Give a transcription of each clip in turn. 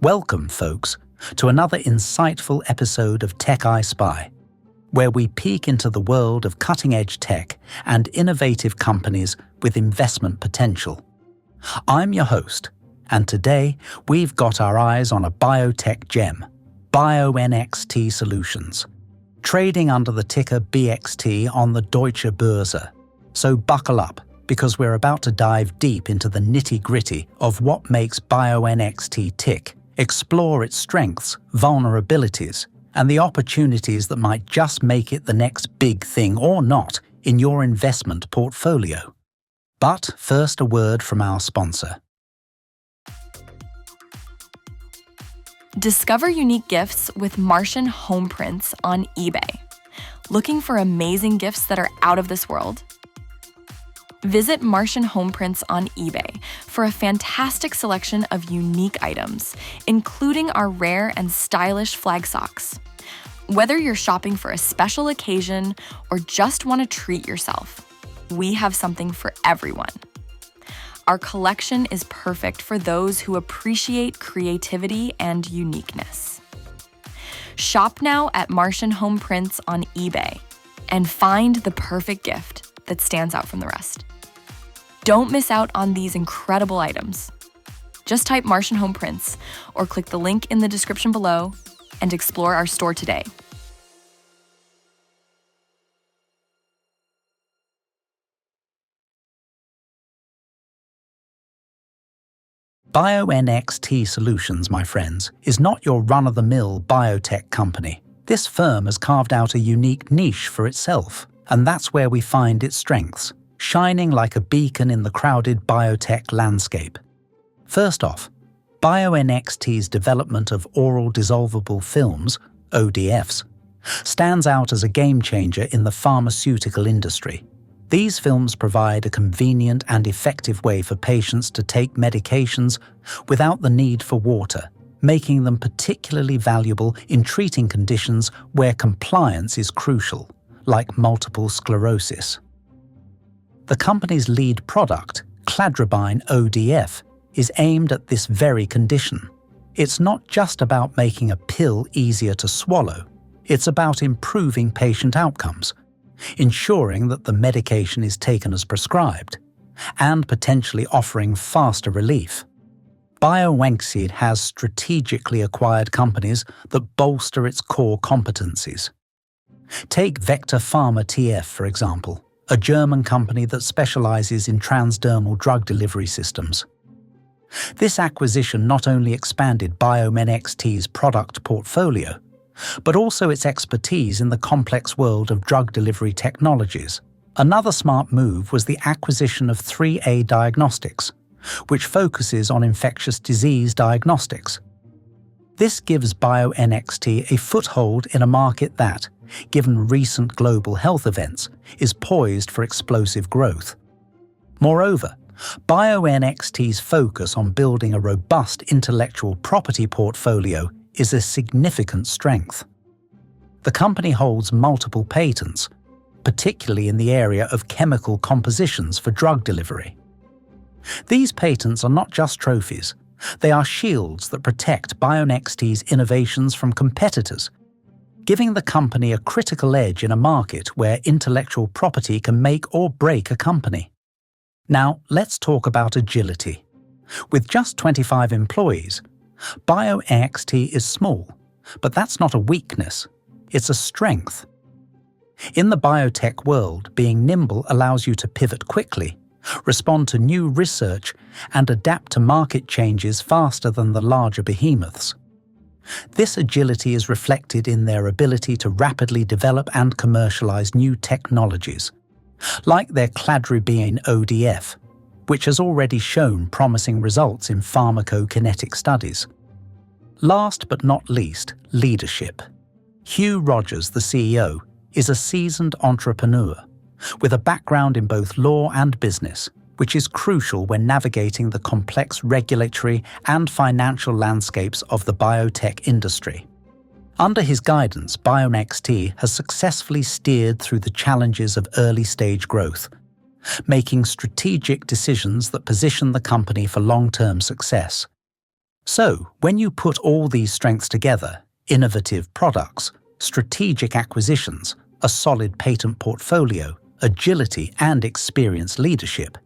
Welcome, folks, to another insightful episode of TechEyeSpy, where we peek into the world of cutting-edge tech and innovative companies with investment potential. I'm your host, and today we've got our eyes on a biotech gem, BioNxt Solutions, trading under the ticker BXT on the Deutsche Börse. So buckle up, because we're about to dive deep into the nitty-gritty of what makes BioNxt tick, explore its strengths, vulnerabilities, and the opportunities that might just make it the next big thing or not in your investment portfolio. But first, a word from our sponsor. Discover unique gifts with Martian home prints on eBay. Looking for amazing gifts that are out of this world? Visit Martian Home Prints on eBay for a fantastic selection of unique items, including our rare and stylish flag socks. Whether you're shopping for a special occasion or just want to treat yourself, we have something for everyone. Our collection is perfect for those who appreciate creativity and uniqueness. Shop now at Martian Home Prints on eBay and find the perfect gift that stands out from the rest. Don't miss out on these incredible items. Just type Martian Home Prints or click the link in the description below and explore our store today. BioNxt Solutions, my friends, is not your run-of-the-mill biotech company. This firm has carved out a unique niche for itself, and that's where we find its strengths, shining like a beacon in the crowded biotech landscape. First off, BioNxt's development of oral dissolvable films, ODFs, stands out as a game-changer in the pharmaceutical industry. These films provide a convenient and effective way for patients to take medications without the need for water, making them particularly valuable in treating conditions where compliance is crucial, like multiple sclerosis. The company's lead product, cladribine ODF, is aimed at this very condition. It's not just about making a pill easier to swallow, it's about improving patient outcomes, ensuring that the medication is taken as prescribed, and potentially offering faster relief. BioNxt has strategically acquired companies that bolster its core competencies. Take Vector Pharma TF, for example, a German company that specializes in transdermal drug delivery systems. This acquisition not only expanded BioNxt's product portfolio, but also its expertise in the complex world of drug delivery technologies. Another smart move was the acquisition of 3A Diagnostics, which focuses on infectious disease diagnostics. This gives BioNxt a foothold in a market that, given recent global health events, is poised for explosive growth. Moreover, BioNxt's focus on building a robust intellectual property portfolio is a significant strength. The company holds multiple patents, particularly in the area of chemical compositions for drug delivery. These patents are not just trophies, they are shields that protect BioNxt's innovations from competitors, giving the company a critical edge in a market where intellectual property can make or break a company. Now, let's talk about agility. With just 25 employees, BioNxt is small, but that's not a weakness, it's a strength. In the biotech world, being nimble allows you to pivot quickly, respond to new research, and adapt to market changes faster than the larger behemoths. This agility is reflected in their ability to rapidly develop and commercialize new technologies, like their cladribine ODF, which has already shown promising results in pharmacokinetic studies. Last but not least, leadership. Hugh Rogers, the CEO, is a seasoned entrepreneur with a background in both law and business, which is crucial when navigating the complex regulatory and financial landscapes of the biotech industry. Under his guidance, BioNxt has successfully steered through the challenges of early-stage growth, making strategic decisions that position the company for long-term success. So, when you put all these strengths together, innovative products, strategic acquisitions, a solid patent portfolio, agility and experienced leadership,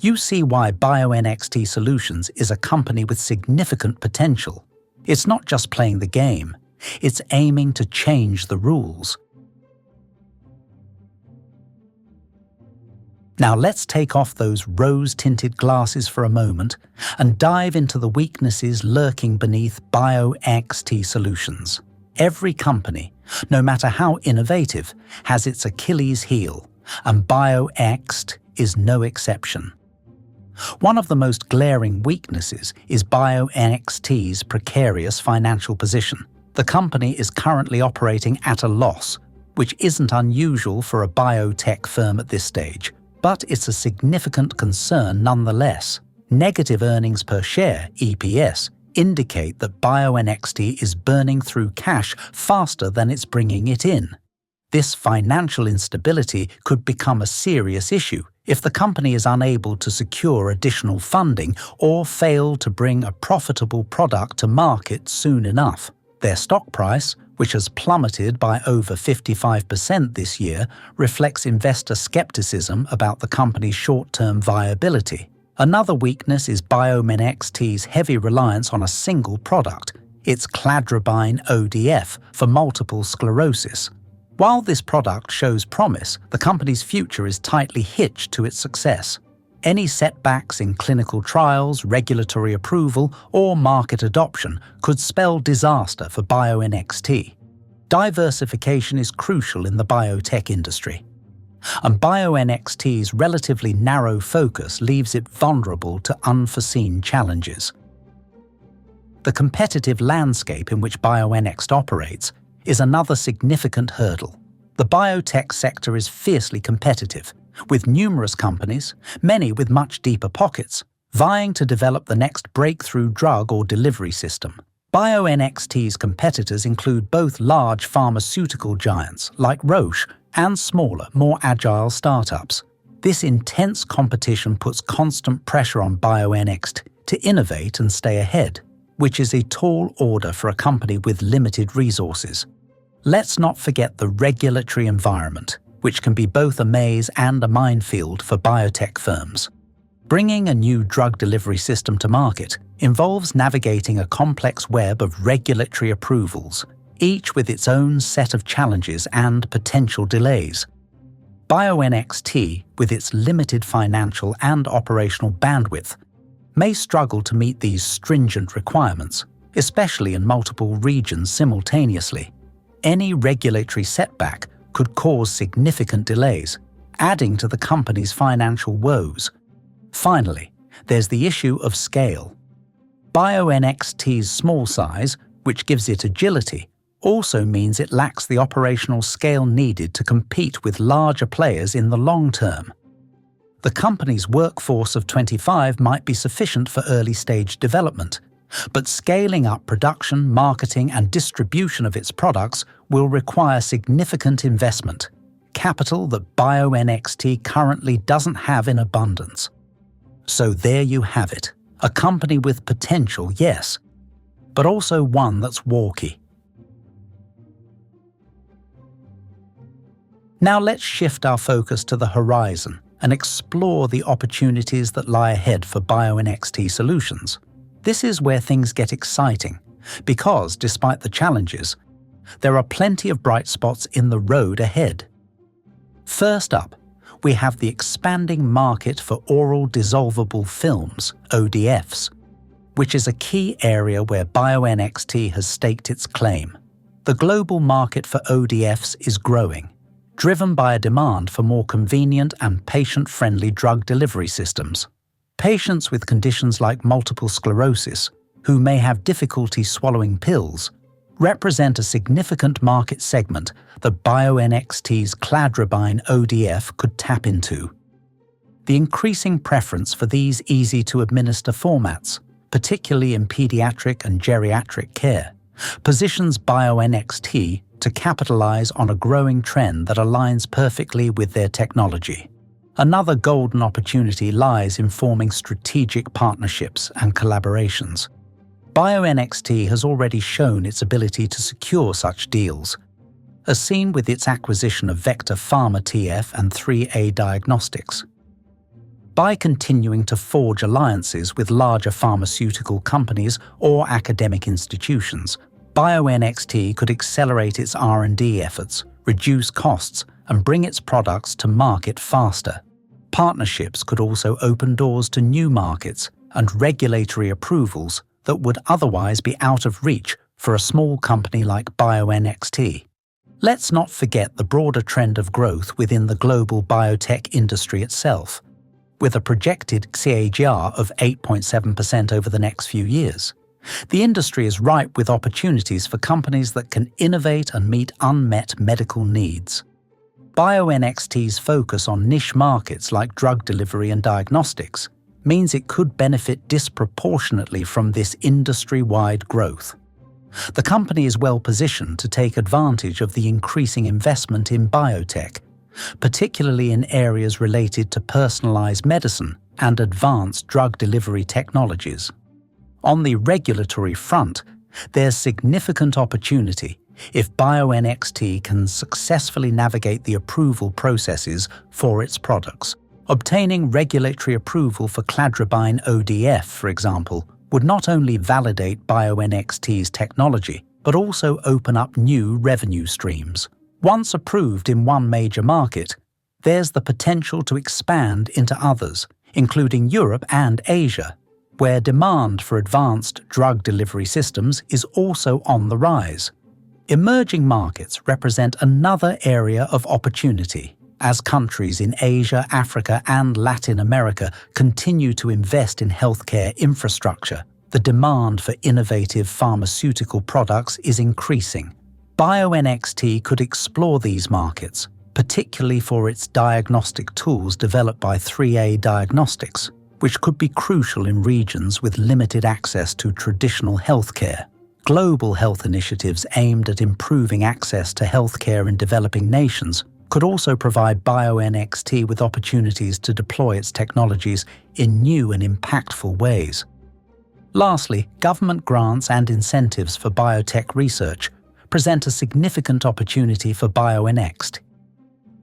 you see why BioNxt Solutions is a company with significant potential. It's not just playing the game, it's aiming to change the rules. Now let's take off those rose-tinted glasses for a moment and dive into the weaknesses lurking beneath BioNxt Solutions. Every company, no matter how innovative, has its Achilles heel, and BioNxt is no exception. One of the most glaring weaknesses is BioNxt's precarious financial position. The company is currently operating at a loss, which isn't unusual for a biotech firm at this stage. But it's a significant concern nonetheless. Negative earnings per share, EPS, indicate that BioNxt is burning through cash faster than it's bringing it in. This financial instability could become a serious issue if the company is unable to secure additional funding or fail to bring a profitable product to market soon enough. Their stock price, which has plummeted by over 55% this year, reflects investor skepticism about the company's short-term viability. Another weakness is BioNxt's heavy reliance on a single product, its cladribine ODF for multiple sclerosis. While this product shows promise, the company's future is tightly hitched to its success. Any setbacks in clinical trials, regulatory approval, or market adoption could spell disaster for BioNxt. Diversification is crucial in the biotech industry, and BioNxt's relatively narrow focus leaves it vulnerable to unforeseen challenges. The competitive landscape in which BioNxt operates is another significant hurdle. The biotech sector is fiercely competitive, with numerous companies, many with much deeper pockets, vying to develop the next breakthrough drug or delivery system. BioNxt's competitors include both large pharmaceutical giants like Roche and smaller, more agile startups. This intense competition puts constant pressure on BioNxt to innovate and stay ahead, which is a tall order for a company with limited resources. Let's not forget the regulatory environment, which can be both a maze and a minefield for biotech firms. Bringing a new drug delivery system to market involves navigating a complex web of regulatory approvals, each with its own set of challenges and potential delays. BioNxt, with its limited financial and operational bandwidth, may struggle to meet these stringent requirements, especially in multiple regions simultaneously. Any regulatory setback could cause significant delays, adding to the company's financial woes. Finally, there's the issue of scale. BioNxt's small size, which gives it agility, also means it lacks the operational scale needed to compete with larger players in the long term. The company's workforce of 25 might be sufficient for early-stage development, but scaling up production, marketing, and distribution of its products will require significant investment, capital that BioNxt currently doesn't have in abundance. So there you have it, a company with potential, yes, but also one that's walky. Now let's shift our focus to the horizon and explore the opportunities that lie ahead for BioNxt Solutions. This is where things get exciting, because despite the challenges, there are plenty of bright spots in the road ahead. First up, we have the expanding market for oral dissolvable films, ODFs, which is a key area where BioNxt has staked its claim. The global market for ODFs is growing, driven by a demand for more convenient and patient-friendly drug delivery systems. Patients with conditions like multiple sclerosis, who may have difficulty swallowing pills, represent a significant market segment that BioNxt's cladribine ODF could tap into. The increasing preference for these easy-to-administer formats, particularly in pediatric and geriatric care, positions BioNxt to capitalize on a growing trend that aligns perfectly with their technology. Another golden opportunity lies in forming strategic partnerships and collaborations. BioNxt has already shown its ability to secure such deals, as seen with its acquisition of Vector Pharma TF and 3A Diagnostics. By continuing to forge alliances with larger pharmaceutical companies or academic institutions, BioNxt could accelerate its R&D efforts, reduce costs, and bring its products to market faster. Partnerships could also open doors to new markets and regulatory approvals that would otherwise be out of reach for a small company like BioNxt. Let's not forget the broader trend of growth within the global biotech industry itself, with a projected CAGR of 8.7% over the next few years. The industry is ripe with opportunities for companies that can innovate and meet unmet medical needs. BioNxt's focus on niche markets like drug delivery and diagnostics means it could benefit disproportionately from this industry-wide growth. The company is well positioned to take advantage of the increasing investment in biotech, particularly in areas related to personalized medicine and advanced drug delivery technologies. On the regulatory front, there's significant opportunity if BioNxt can successfully navigate the approval processes for its products. Obtaining regulatory approval for cladribine ODF, for example, would not only validate BioNxt's technology, but also open up new revenue streams. Once approved in one major market, there's the potential to expand into others, including Europe and Asia, where demand for advanced drug delivery systems is also on the rise. Emerging markets represent another area of opportunity, as countries in Asia, Africa, and Latin America continue to invest in healthcare infrastructure. The demand for innovative pharmaceutical products is increasing. BioNxt could explore these markets, particularly for its diagnostic tools developed by 3A Diagnostics, which could be crucial in regions with limited access to traditional healthcare. Global health initiatives aimed at improving access to healthcare in developing nations could also provide BioNxt with opportunities to deploy its technologies in new and impactful ways. Lastly, government grants and incentives for biotech research present a significant opportunity for BioNxt.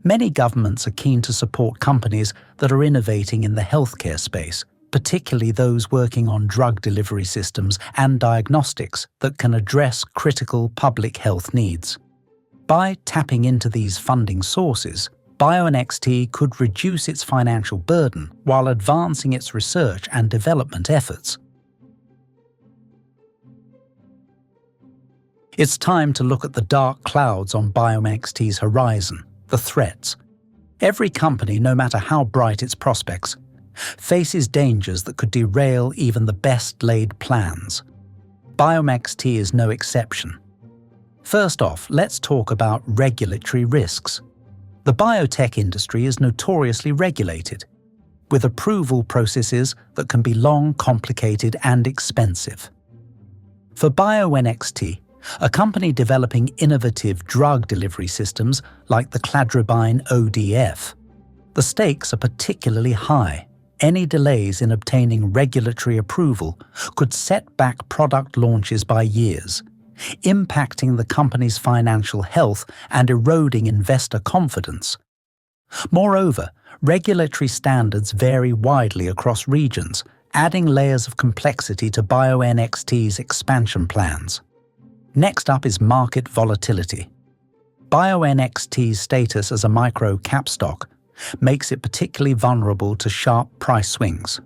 Many governments are keen to support companies that are innovating in the healthcare space, particularly those working on drug delivery systems and diagnostics that can address critical public health needs. By tapping into these funding sources, BioNxt could reduce its financial burden while advancing its research and development efforts. It's time to look at the dark clouds on BioNxt's horizon, the threats. Every company, no matter how bright its prospects, faces dangers that could derail even the best-laid plans. BioNxt is no exception. First off, let's talk about regulatory risks. The biotech industry is notoriously regulated, with approval processes that can be long, complicated, and expensive. For BioNxt, a company developing innovative drug delivery systems like the cladribine ODF, the stakes are particularly high. Any delays in obtaining regulatory approval could set back product launches by years, impacting the company's financial health and eroding investor confidence. Moreover, regulatory standards vary widely across regions, adding layers of complexity to BioNxt's expansion plans. Next up is market volatility. BioNxt's status as a micro-cap stock makes it particularly vulnerable to sharp price swings.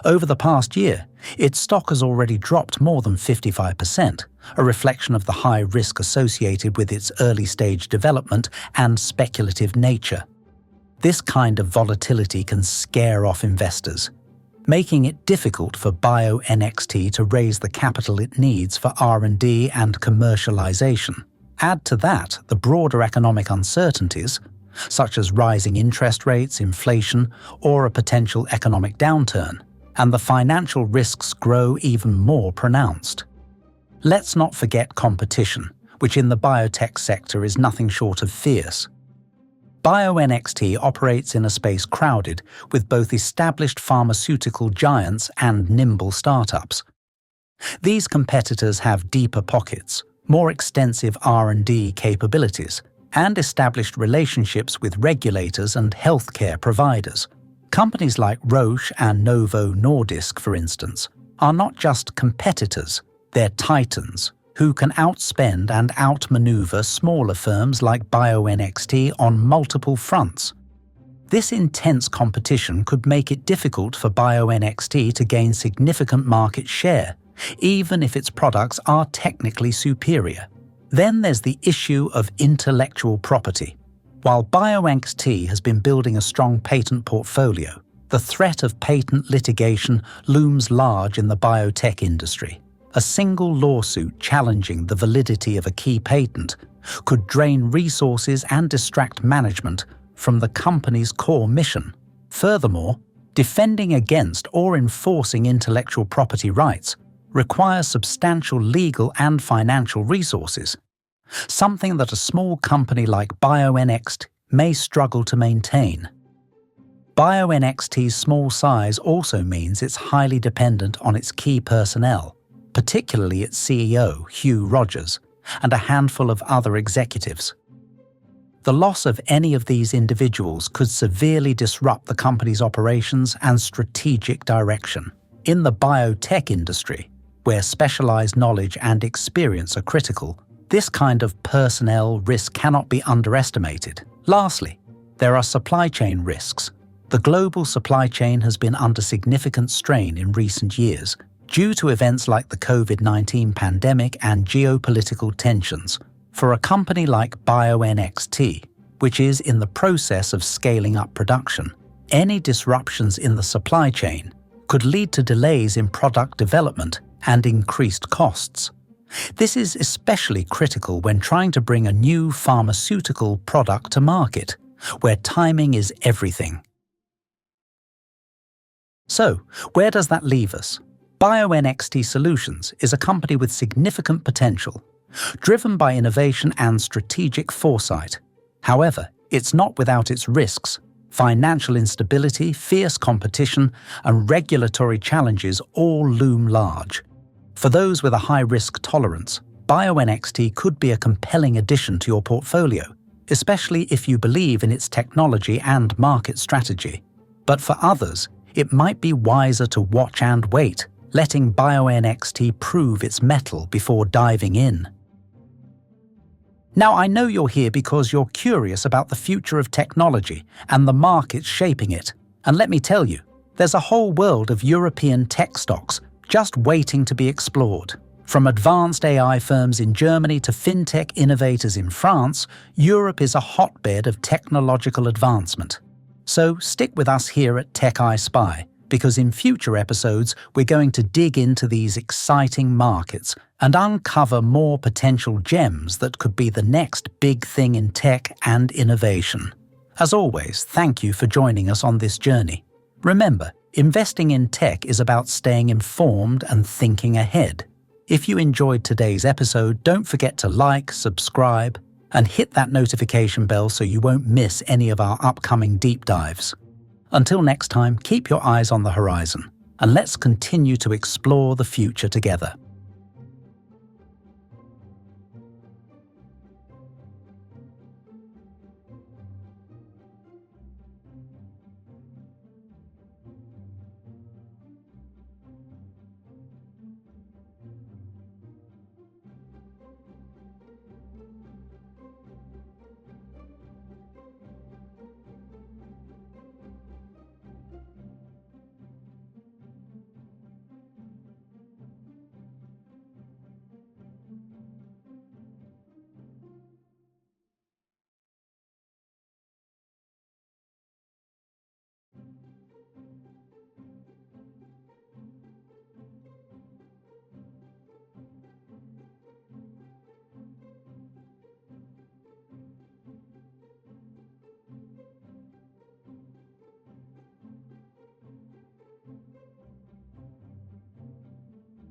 Over the past year, its stock has already dropped more than 55%, a reflection of the high risk associated with its early-stage development and speculative nature. This kind of volatility can scare off investors, making it difficult for BioNxt to raise the capital it needs for R&D and commercialization. Add to that the broader economic uncertainties, such as rising interest rates, inflation, or a potential economic downturn, and the financial risks grow even more pronounced. Let's not forget competition, which in the biotech sector is nothing short of fierce. BioNxt operates in a space crowded with both established pharmaceutical giants and nimble startups. These competitors have deeper pockets, more extensive R&D capabilities, and established relationships with regulators and healthcare providers. Companies like Roche and Novo Nordisk, for instance, are not just competitors, they're titans who can outspend and outmaneuver smaller firms like BioNxt on multiple fronts. This intense competition could make it difficult for BioNxt to gain significant market share, even if its products are technically superior. Then there's the issue of intellectual property. While BioNxt has been building a strong patent portfolio, the threat of patent litigation looms large in the biotech industry. A single lawsuit challenging the validity of a key patent could drain resources and distract management from the company's core mission. Furthermore, defending against or enforcing intellectual property rights requires substantial legal and financial resources, something that a small company like BioNxt may struggle to maintain. BioNxt's small size also means it's highly dependent on its key personnel, particularly its CEO, Hugh Rogers, and a handful of other executives. The loss of any of these individuals could severely disrupt the company's operations and strategic direction. In the biotech industry, where specialized knowledge and experience are critical, this kind of personnel risk cannot be underestimated. Lastly, there are supply chain risks. The global supply chain has been under significant strain in recent years due to events like the COVID-19 pandemic and geopolitical tensions. For a company like BioNxt, which is in the process of scaling up production, any disruptions in the supply chain could lead to delays in product development and increased costs. This is especially critical when trying to bring a new pharmaceutical product to market, where timing is everything. So, where does that leave us? BioNxt Solutions is a company with significant potential, driven by innovation and strategic foresight. However, it's not without its risks. Financial instability, fierce competition, and regulatory challenges all loom large. For those with a high-risk tolerance, BioNxt could be a compelling addition to your portfolio, especially if you believe in its technology and market strategy. But for others, it might be wiser to watch and wait, letting BioNxt prove its mettle before diving in. Now, I know you're here because you're curious about the future of technology and the markets shaping it. And let me tell you, there's a whole world of European tech stocks just waiting to be explored. From advanced AI firms in Germany to fintech innovators in France, Europe is a hotbed of technological advancement. So stick with us here at TechEyeSpy, because in future episodes we're going to dig into these exciting markets and uncover more potential gems that could be the next big thing in tech and innovation. As always, thank you for joining us on this journey. Remember, investing in tech is about staying informed and thinking ahead. If you enjoyed today's episode, don't forget to like, subscribe, and hit that notification bell so you won't miss any of our upcoming deep dives. Until next time, keep your eyes on the horizon, and let's continue to explore the future together.